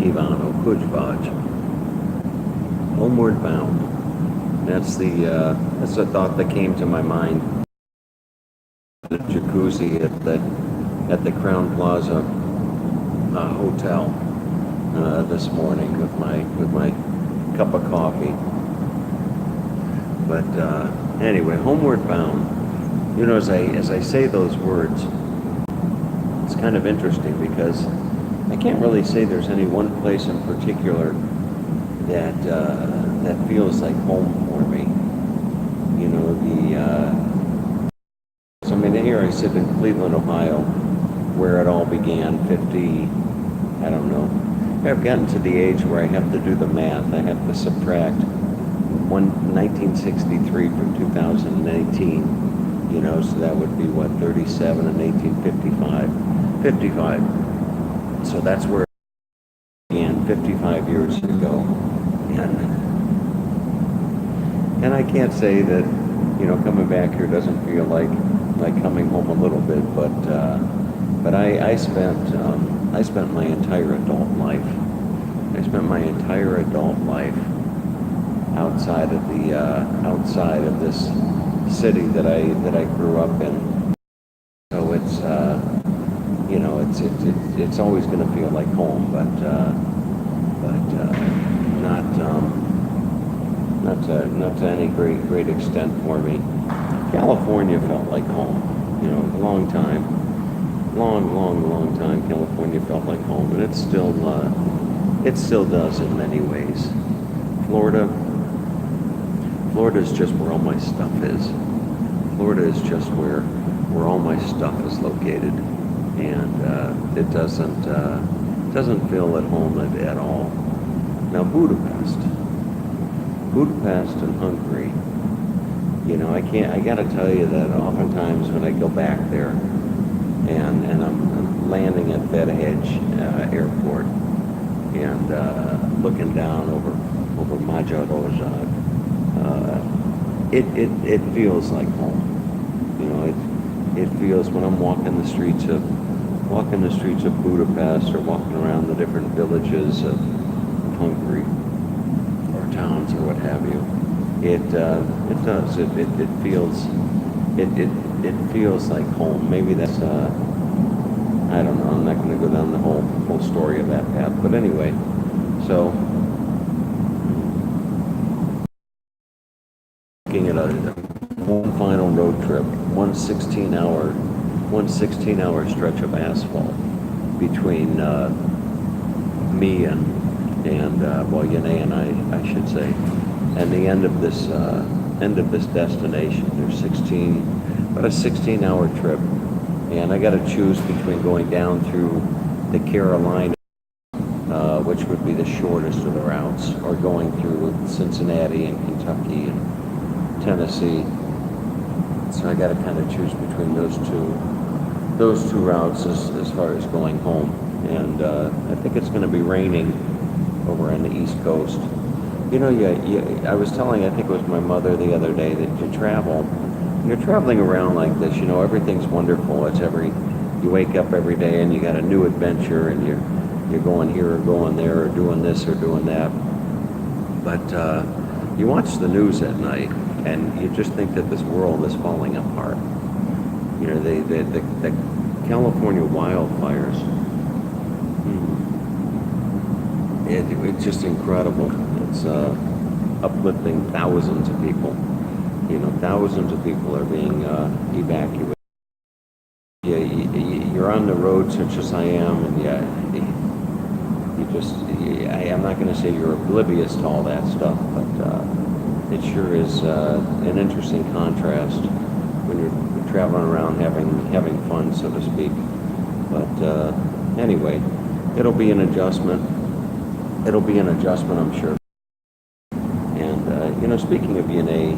kívánok, hogy vagy? Homeward Bound. That's the thought that came to my mind. The jacuzzi at the Crown Plaza hotel this morning with my cup of coffee. But anyway, Homeward Bound. You know, as I say those words, it's kind of interesting because I can't really say there's any one place in particular that feels like home for me. You know, so I mean, here I sit in Cleveland, Ohio, where it all began. I don't know. I've gotten to the age where I have to do the math. I have to subtract 1963 from 2018. You know, so that would be what, 37 and 1855. 55. So that's where it began 55 years ago. And I can't say that, you know, coming back here doesn't feel like coming home a little bit, but I spent my entire adult life. I spent my entire adult life outside of this city that I grew up in. So it's you know, it's always going to feel like home, but not to any great extent for me. California felt like home, you know, a long time, long time. California felt like home, and it still does in many ways. Florida is just where all my stuff is. Florida is just where all my stuff is located, and it doesn't feel at home at all. Now Budapest and Hungary. You know, I gotta tell you that oftentimes when I go back there and I'm landing at Fedhegy Airport and looking down over Magyarország, it feels like home. You know, it feels when I'm walking the streets of Budapest or walking around the different villages of Hungary or towns or what have you. It does. It feels like home. Maybe that's I don't know. I'm not going to go down the whole story of that path. But anyway, so looking at one final road trip, one 16-hour stretch of asphalt between me and well, Yanae and I should say, and the end of this destination. There's about a 16-hour trip, and I got to choose between going down through the Carolinas, which would be the shortest of the routes, or going through Cincinnati and Kentucky and Tennessee. So I got to kind of choose between those two routes as far as going home. And I think it's going to be raining over on the East Coast. You know, I was telling, I think it was my mother the other day, that you're traveling around like this, you know, everything's wonderful. You wake up every day and you got a new adventure, and you're going here or going there or doing this or doing that. But you watch the news at night and you just think that this world is falling apart. You know, the California wildfires, it's just incredible. It's uplifting thousands of people. You know, thousands of people are being evacuated. Yeah, you're on the road such as I am, and I'm not going to say you're oblivious to all that stuff, but it sure is an interesting contrast when you're traveling around having fun, so to speak. But anyway, it'll be an adjustment. I'm sure. And you know, speaking of Yanae,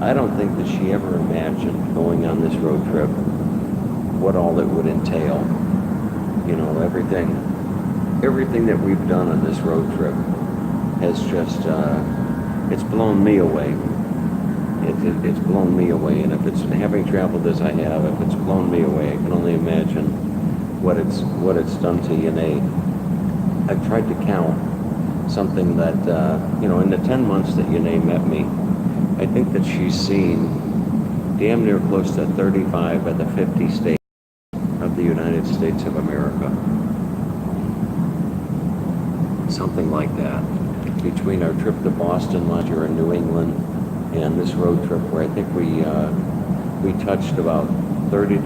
I don't think that she ever imagined going on this road trip, what all it would entail. You know, everything that we've done on this road trip has just, it's blown me away. It's blown me away, and if it's having traveled as I have, if it's blown me away, I can only imagine what it's done to Yanae. I've tried to count something that, in the 10 months that Yanae met me, I think that she's seen damn near close to 35 of the 50 states of the United States of America. Something like that. Between our trip to Boston last year in New England and this road trip where I think we touched about 30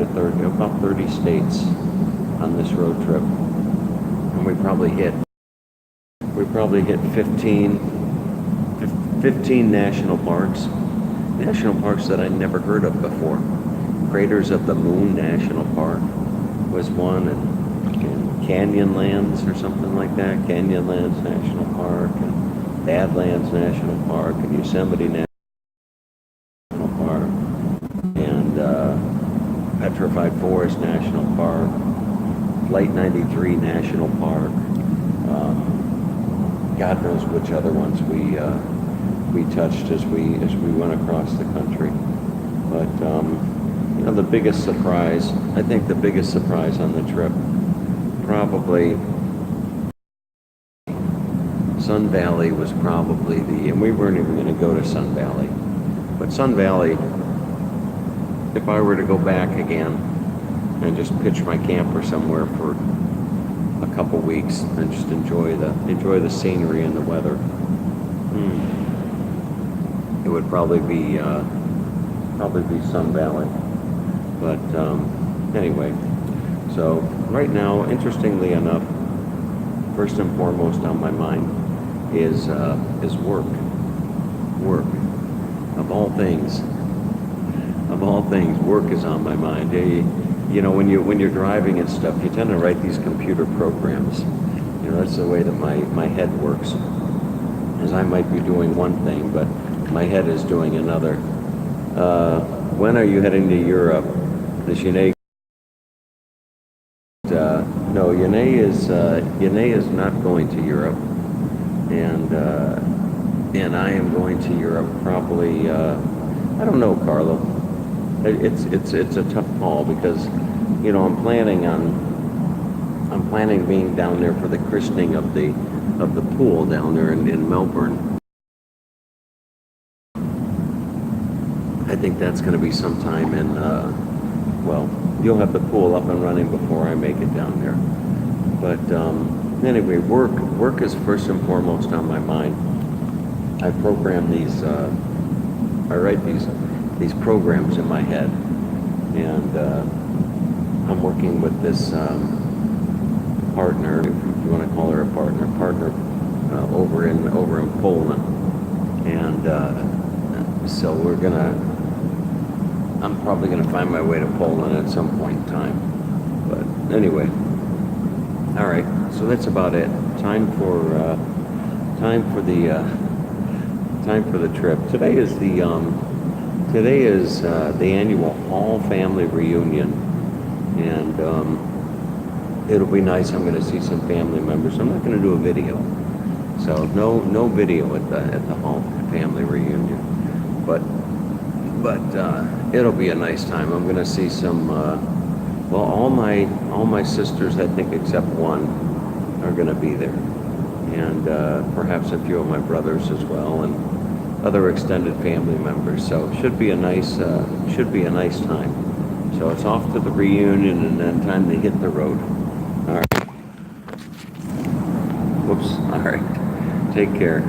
states on this road trip. And we probably hit 15 national parks that I never heard of before. Craters of the Moon National Park was one, and Canyonlands or something like that. Canyonlands National Park, and Badlands National Park, and Yosemite National Park, and Petrified Forest National Park, Flight 93 National Park. God knows which other ones we touched as we went across the country. But the biggest surprise, I think the biggest surprise on the trip, probably Sun Valley was probably and we weren't even going to go to Sun Valley, but Sun Valley, if I were to go back again and just pitch my camper somewhere for a couple weeks and just enjoy the scenery and the weather, it would probably be Sun Valley. But anyway, so right now, interestingly enough, first and foremost on my mind is work. Work. Of all things, work is on my mind. When you're driving and stuff, you tend to write these computer programs. That's the way that my head works. As I might be doing one thing, but my head is doing another. When are you heading to Europe? Does Yanae? No, Yanae is not going to Europe, and I am going to Europe probably. I don't know, Carlo. It's a tough call because I'm planning being down there for the christening of the pool down there in Melbourne. I think that's going to be sometime in, you'll have the pool up and running before I make it down there. But anyway, work is first and foremost on my mind. I program these, I write these programs in my head. And I'm working with this partner, if you want to call her a partner over in Poland. And so I'm probably gonna find my way to Poland at some point in time. But anyway, all right. So that's about it. Time for the trip. Today is the annual Hall family reunion, and it'll be nice. I'm going to see some family members. I'm not going to do a video, so no video at the Hall family reunion, but it'll be a nice time. I'm going to see some. All my sisters, I think, except one, are going to be there, and perhaps a few of my brothers as well, and other extended family members. So it should be a nice time. So it's off to the reunion and then time to hit the road. All right. Whoops. All right. Take care.